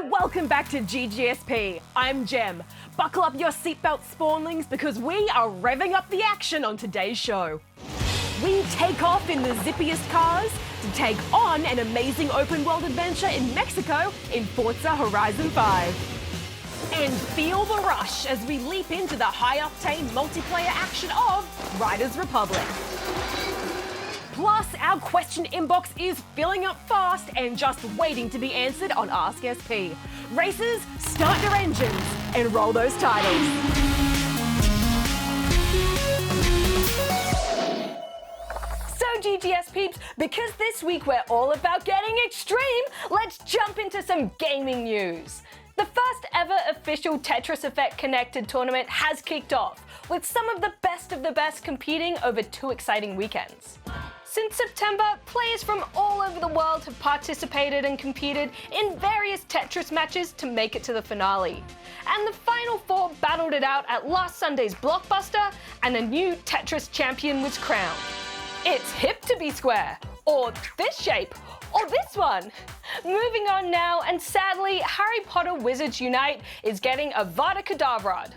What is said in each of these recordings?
and welcome back to GGSP. I'm Jem. Buckle up your seatbelt, spawnlings, because we are revving up the action on today's show. We take off in the zippiest cars to take on an amazing open world adventure in Mexico in Forza Horizon 5. And feel the rush as we leap into the high-octane multiplayer action of Riders Republic. Plus, our question inbox is filling up fast and just waiting to be answered on Ask SP. Racers, start your engines and roll those titles. So GGS peeps, because this week we're all about getting extreme, let's jump into some gaming news. The first ever official Tetris Effect connected tournament has kicked off, with some of the best competing over 2 exciting weekends. Since September, players from all over the world have participated and competed in various Tetris matches to make it to the finale. And the final 4 battled it out at last Sunday's Blockbuster, and a new Tetris champion was crowned. It's hip to be square, or this shape, or this one. Moving on now, and sadly, Harry Potter Wizards Unite is getting Avada Kedavra.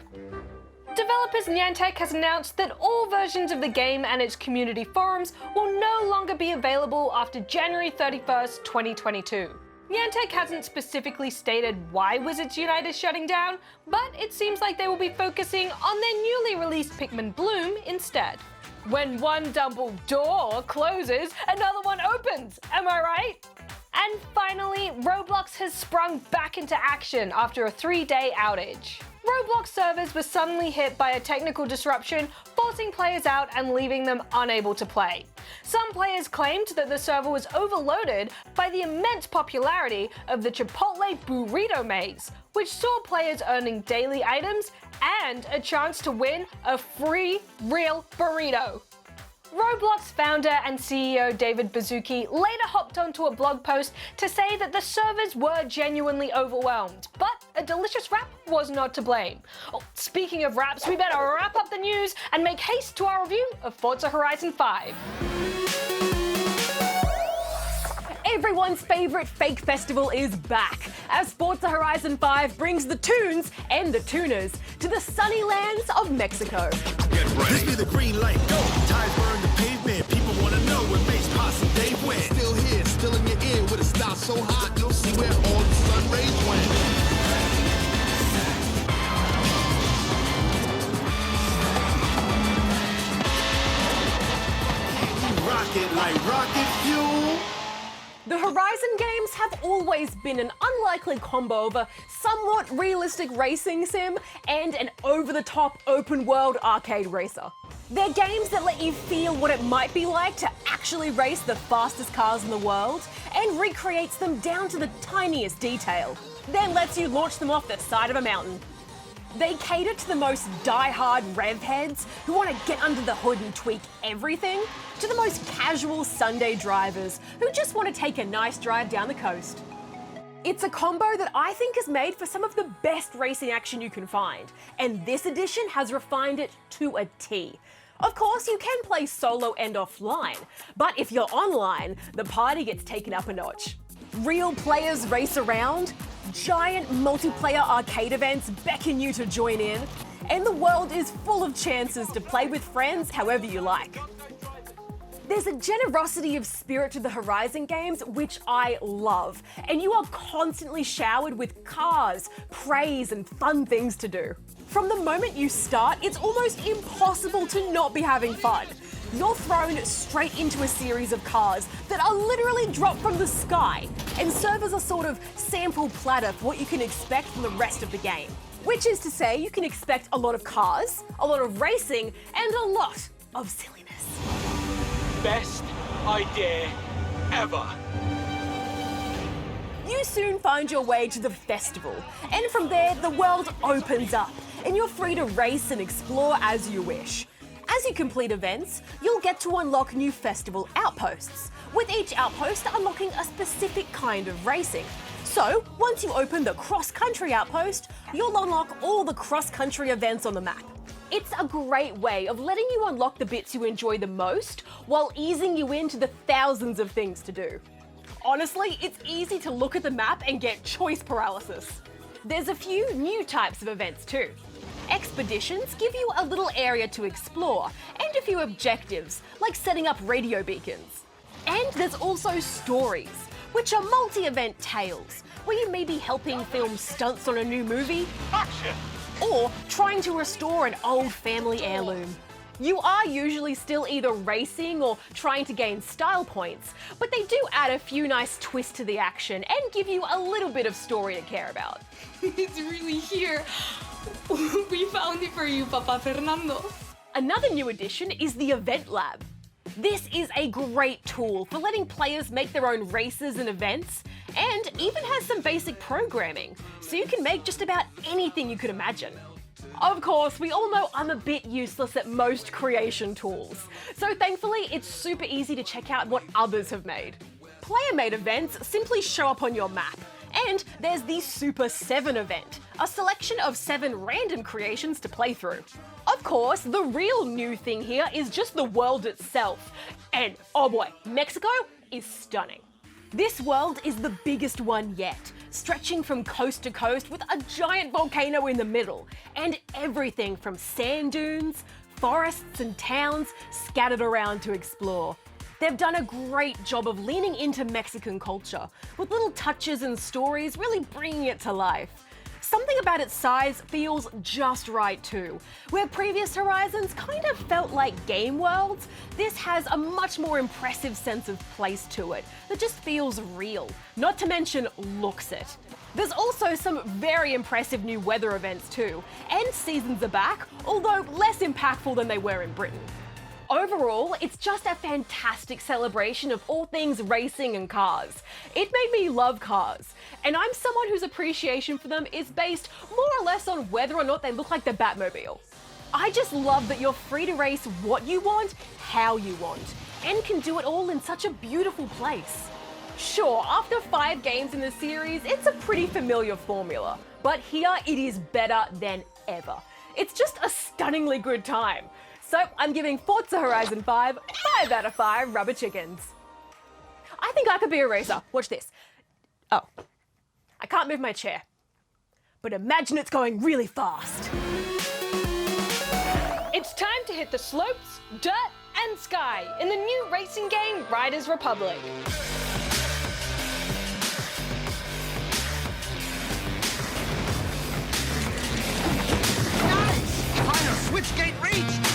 Developers Niantic has announced that all versions of the game and its community forums will no longer be available after January 31st, 2022. Niantic hasn't specifically stated why Wizards Unite is shutting down, but it seems like they will be focusing on their newly released Pikmin Bloom instead. When one double door closes, another one opens, am I right? And finally, Roblox has sprung back into action after a 3-day outage. Roblox servers were suddenly hit by a technical disruption, forcing players out and leaving them unable to play. Some players claimed that the server was overloaded by the immense popularity of the Chipotle Burrito Maze, which saw players earning daily items and a chance to win a free real burrito. Roblox founder and CEO David Baszucki later hopped onto a blog post to say that the servers were genuinely overwhelmed, but a delicious wrap was not to blame. Oh, speaking of wraps, we better wrap up the news and make haste to our review of Forza Horizon 5. Everyone's favorite fake festival is back, as Forza Horizon 5 brings the tunes and the tuners to the sunny lands of Mexico. This be the green light, go. Tires burn the pavement. People wanna know what makes possible they win. Still here, still in your ear, with a style so hot, you'll see where all the sun rays went. Rocket like rocket fuel. The Horizon games have always been an unlikely combo of a somewhat realistic racing sim and an over-the-top open-world arcade racer. They're games that let you feel what it might be like to actually race the fastest cars in the world and recreates them down to the tiniest detail, then lets you launch them off the side of a mountain. They cater to the most die-hard rev heads who want to get under the hood and tweak everything, to the most casual Sunday drivers who just want to take a nice drive down the coast. It's a combo that I think is made for some of the best racing action you can find, and this edition has refined it to a T. Of course, you can play solo and offline, but if you're online, the party gets taken up a notch. Real players race around, giant multiplayer arcade events beckon you to join in, and the world is full of chances to play with friends however you like. There's a generosity of spirit to the Horizon games which I love, and you are constantly showered with cars, praise, and fun things to do. From the moment you start, it's almost impossible to not be having fun. You're thrown straight into a series of cars that are literally dropped from the sky and serve as a sort of sample platter for what you can expect from the rest of the game. Which is to say, you can expect a lot of cars, a lot of racing, and a lot of silliness. Best idea ever. You soon find your way to the festival, and from there the world opens up, and you're free to race and explore as you wish. As you complete events, you'll get to unlock new festival outposts, with each outpost unlocking a specific kind of racing. So, once you open the cross-country outpost, you'll unlock all the cross-country events on the map. It's a great way of letting you unlock the bits you enjoy the most, while easing you into the thousands of things to do. Honestly, it's easy to look at the map and get choice paralysis. There's a few new types of events too. Expeditions give you a little area to explore and a few objectives, like setting up radio beacons. And there's also stories, which are multi-event tales, where you may be helping film stunts on a new movie, Action! or trying to restore an old family heirloom. You are usually still either racing or trying to gain style points, but they do add a few nice twists to the action and give you a little bit of story to care about. It's really here. We found it for you, Papa Fernando. Another new addition is the Event Lab. This is a great tool for letting players make their own races and events, and even has some basic programming, so you can make just about anything you could imagine. Of course, we all know I'm a bit useless at most creation tools, so thankfully it's super easy to check out what others have made. Player-made events simply show up on your map, and there's the Super 7 event, a selection of 7 random creations to play through. Of course, the real new thing here is just the world itself, and oh boy, Mexico is stunning. This world is the biggest one yet, stretching from coast to coast with a giant volcano in the middle, and everything from sand dunes, forests and towns scattered around to explore. They've done a great job of leaning into Mexican culture, with little touches and stories really bringing it to life. Something about its size feels just right too. Where previous Horizons kind of felt like game worlds, this has a much more impressive sense of place to it that just feels real, not to mention looks it. There's also some very impressive new weather events too, and seasons are back, although less impactful than they were in Britain. Overall, it's just a fantastic celebration of all things racing and cars. It made me love cars, and I'm someone whose appreciation for them is based more or less on whether or not they look like the Batmobile. I just love that you're free to race what you want, how you want, and can do it all in such a beautiful place. Sure, after 5 games in the series, it's a pretty familiar formula, but here it is better than ever. It's just a stunningly good time. So I'm giving Forza Horizon 5 5 out of 5 rubber chickens. I think I could be a racer. Watch this. Oh, I can't move my chair. But imagine it's going really fast. It's time to hit the slopes, dirt, and sky in the new racing game Riders Republic. Nice! Final switchgate reached!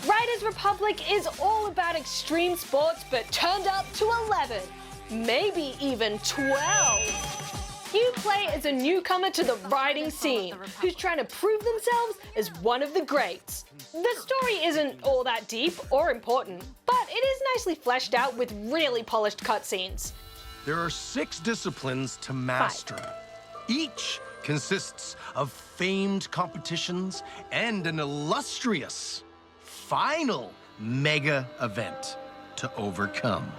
Riders Republic is all about extreme sports, but turned up to 11, maybe even 12. You play as a newcomer to the riding scene, who's trying to prove themselves as one of the greats. The story isn't all that deep or important, but it is nicely fleshed out with really polished cutscenes. There are 6 disciplines to master. Each consists of famed competitions and an illustrious final mega event to overcome.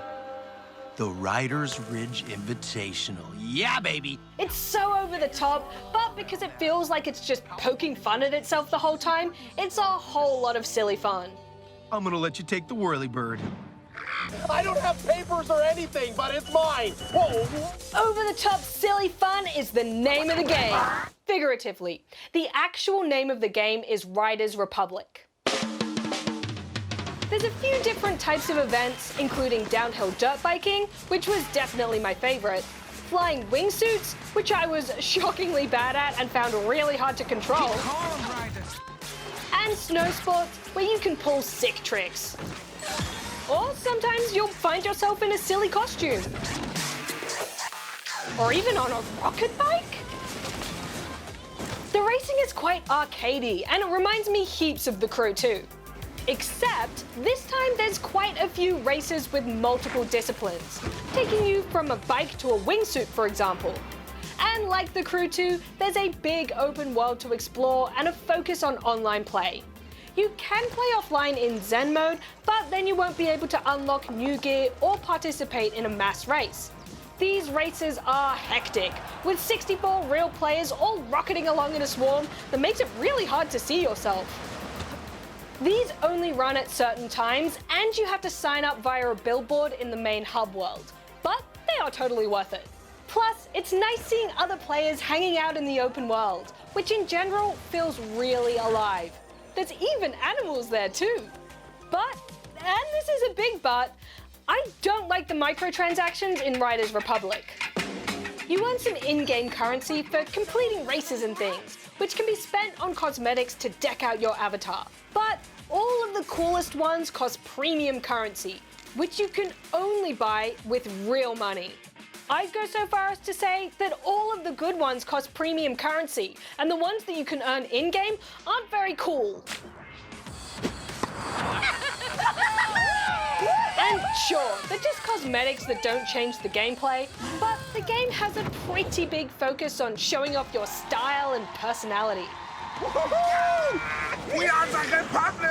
The Riders Ridge Invitational. Yeah, baby! It's so over the top, but because it feels like it's just poking fun at itself the whole time, it's a whole lot of silly fun. I'm gonna let you take the whirly-bird. I don't have papers or anything, but it's mine. Whoa. Over the top silly fun is the name of the game. Figuratively, the actual name of the game is Riders Republic. There's a few different types of events, including downhill dirt biking, which was definitely my favorite, flying wingsuits, which I was shockingly bad at and found really hard to control, and snow sports, where you can pull sick tricks. Or sometimes you'll find yourself in a silly costume. Or even on a rocket bike. The racing is quite arcadey, and it reminds me heaps of The Crew too. Except, this time there's quite a few races with multiple disciplines, taking you from a bike to a wingsuit, for example. And like The Crew 2, there's a big open world to explore and a focus on online play. You can play offline in Zen mode, but then you won't be able to unlock new gear or participate in a mass race. These races are hectic, with 64 real players all rocketing along in a swarm that makes it really hard to see yourself. These only run at certain times, and you have to sign up via a billboard in the main hub world, but they are totally worth it. Plus, it's nice seeing other players hanging out in the open world, which in general feels really alive. There's even animals there too. But, and this is a big but, I don't like the microtransactions in Riders Republic. You earn some in-game currency for completing races and things, which can be spent on cosmetics to deck out your avatar. But all of the coolest ones cost premium currency, which you can only buy with real money. I'd go so far as to say that all of the good ones cost premium currency, and the ones that you can earn in-game aren't very cool. And sure, they're just cosmetics that don't change the gameplay, but the game has a pretty big focus on showing off your style and personality. We are the Republic!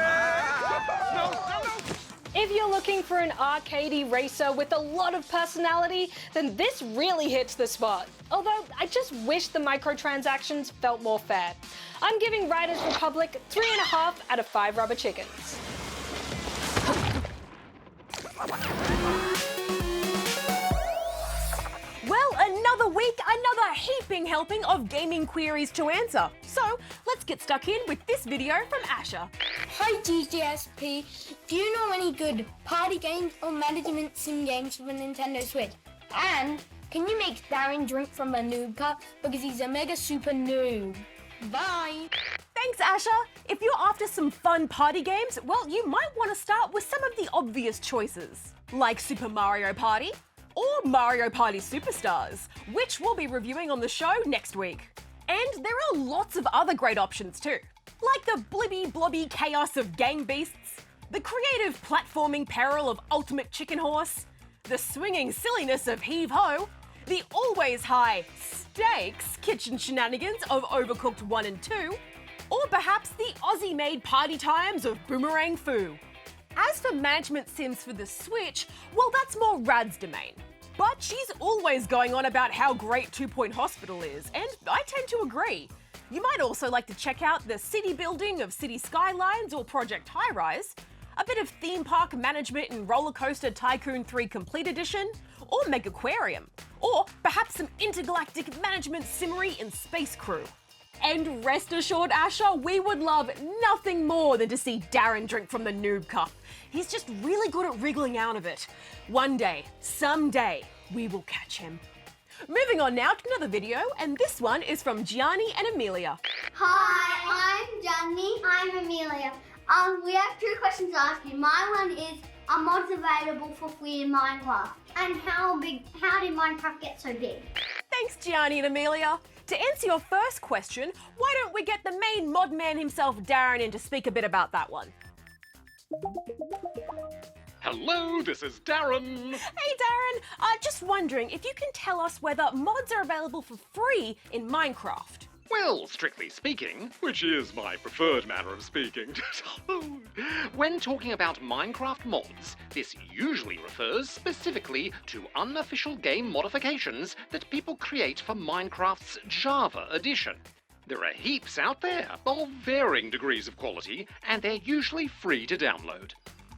If you're looking for an arcadey racer with a lot of personality, then this really hits the spot. Although, I just wish the microtransactions felt more fair. I'm giving Riders Republic 3.5 out of 5 rubber chickens. Well, another week, another heaping helping of gaming queries to answer. So, let's get stuck in with this video from Asher. Hi GGSP, do you know any good party games or management sim games for the Nintendo Switch? And can you make Darren drink from a noob cup because he's a mega super noob? Bye! Thanks, Asher. If you're after some fun party games, well, you might want to start with some of the obvious choices, like Super Mario Party or Mario Party Superstars, which we'll be reviewing on the show next week. And there are lots of other great options too, like the blibby blobby chaos of Gang Beasts, the creative platforming peril of Ultimate Chicken Horse, the swinging silliness of Heave Ho, the always high stakes kitchen shenanigans of Overcooked 1 and 2, or perhaps the Aussie-made party times of Boomerang Foo. As for management sims for the Switch, well, that's more Rad's domain. But she's always going on about how great 2 Point Hospital is, and I tend to agree. You might also like to check out the city building of City Skylines or Project High Rise, a bit of theme park management in Roller Coaster Tycoon 3 Complete Edition, or Megaquarium, or perhaps some intergalactic management simmery in Space Crew. And rest assured, Asher, we would love nothing more than to see Darren drink from the noob cup. He's just really good at wriggling out of it. One day, someday, we will catch him. Moving on now to another video, and this one is from Gianni and Amelia. Hi, I'm Gianni. I'm Amelia. We have 2 questions to ask you. My one is, are mods available for free in Minecraft? And how did Minecraft get so big? Thanks, Gianni and Amelia. To answer your first question, why don't we get the main mod man himself, Darren, in to speak a bit about that one? Hello, this is Darren. Hey, Darren. Just wondering if you can tell us whether mods are available for free in Minecraft. Well, strictly speaking, which is my preferred manner of speaking, when talking about Minecraft mods, this usually refers specifically to unofficial game modifications that people create for Minecraft's Java edition. There are heaps out there, of varying degrees of quality, and they're usually free to download.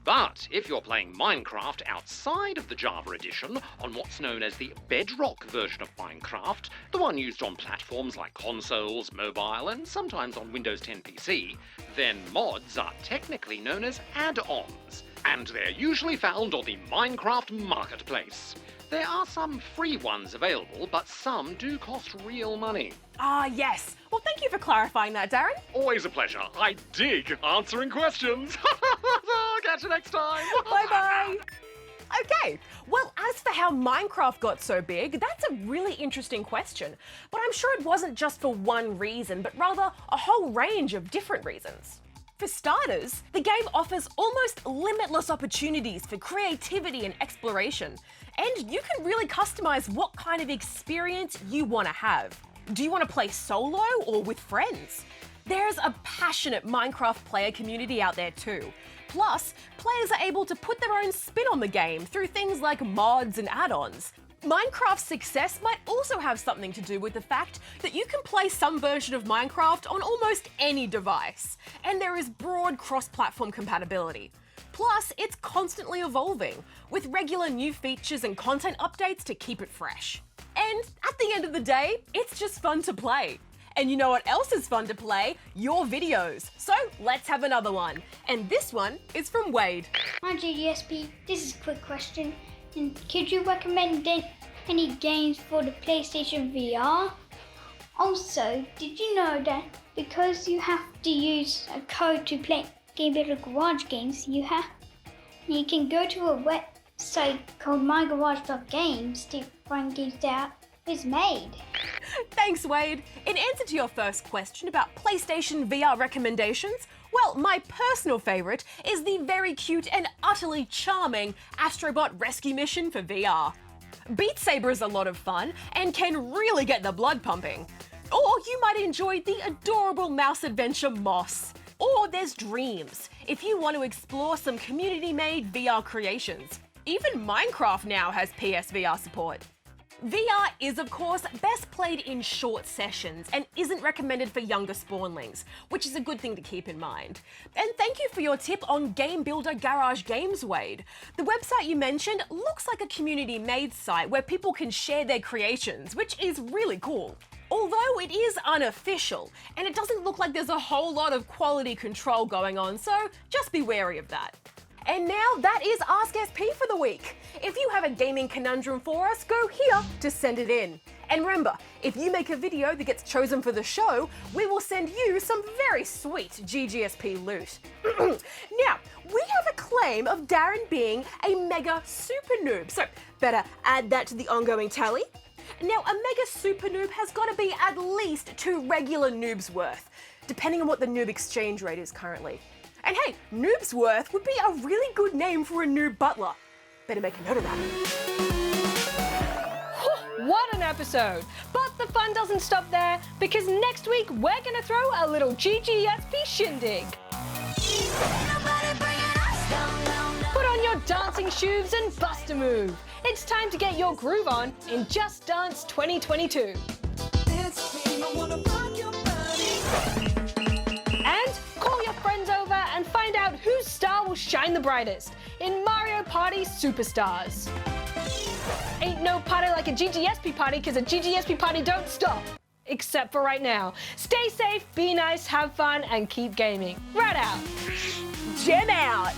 But if you're playing Minecraft outside of the Java edition on what's known as the Bedrock version of Minecraft, the one used on platforms like consoles, mobile, and sometimes on Windows 10 PC, then mods are technically known as add-ons, and they're usually found on the Minecraft Marketplace. There are some free ones available, but some do cost real money. Ah, yes. Well, thank you for clarifying that, Darren. Always a pleasure. I dig answering questions. Catch you next time. Bye-bye. Okay, well, as for how Minecraft got so big, that's a really interesting question. But I'm sure it wasn't just for one reason, but rather a whole range of different reasons. For starters, the game offers almost limitless opportunities for creativity and exploration, and you can really customize what kind of experience you want to have. Do you want to play solo or with friends? There's a passionate Minecraft player community out there too. Plus, players are able to put their own spin on the game through things like mods and add-ons. Minecraft's success might also have something to do with the fact that you can play some version of Minecraft on almost any device, and there is broad cross-platform compatibility. Plus, it's constantly evolving, with regular new features and content updates to keep it fresh. And at the end of the day, it's just fun to play. And you know what else is fun to play? Your videos. So let's have another one. And this one is from Wade. Hi GGSP, this is a quick question. And could you recommend any games for the PlayStation VR? Also, did you know that because you have to use a code to play Game Builder Garage games, you can go to a website called mygarage.games to find games that is made. Thanks, Wade. In answer to your first question about PlayStation VR recommendations, well, my personal favourite is the very cute and utterly charming Astrobot Rescue Mission for VR. Beat Saber is a lot of fun and can really get the blood pumping. Or you might enjoy the adorable mouse adventure Moss. Or there's Dreams, if you want to explore some community-made VR creations. Even Minecraft now has PSVR support. VR is, of course, best played in short sessions and isn't recommended for younger spawnlings, which is a good thing to keep in mind. And thank you for your tip on Game Builder Garage Games, Wade. The website you mentioned looks like a community-made site where people can share their creations, which is really cool. Although it is unofficial, and it doesn't look like there's a whole lot of quality control going on, so just be wary of that. And now that is Ask SP for the week. If you have a gaming conundrum for us, go here to send it in. And remember, if you make a video that gets chosen for the show, we will send you some very sweet GGSP loot. Now, we have a claim of Darren being a mega super noob, so better add that to the ongoing tally. Now, a mega super noob has got to be at least 2 regular noobs worth, depending on what the noob exchange rate is currently. And hey, Noob's Worth would be a really good name for a noob butler. Better make a note of that. What an episode! But the fun doesn't stop there, because next week we're gonna throw a little GGSP shindig. Put on your dancing shoes and bust a move. It's time to get your groove on in Just Dance 2022. And call your friends over and find out whose star will shine the brightest in Mario Party Superstars. Ain't no party like a GGSP party, because a GGSP party don't stop. Except for right now. Stay safe, be nice, have fun, and keep gaming. Right out. Gem out!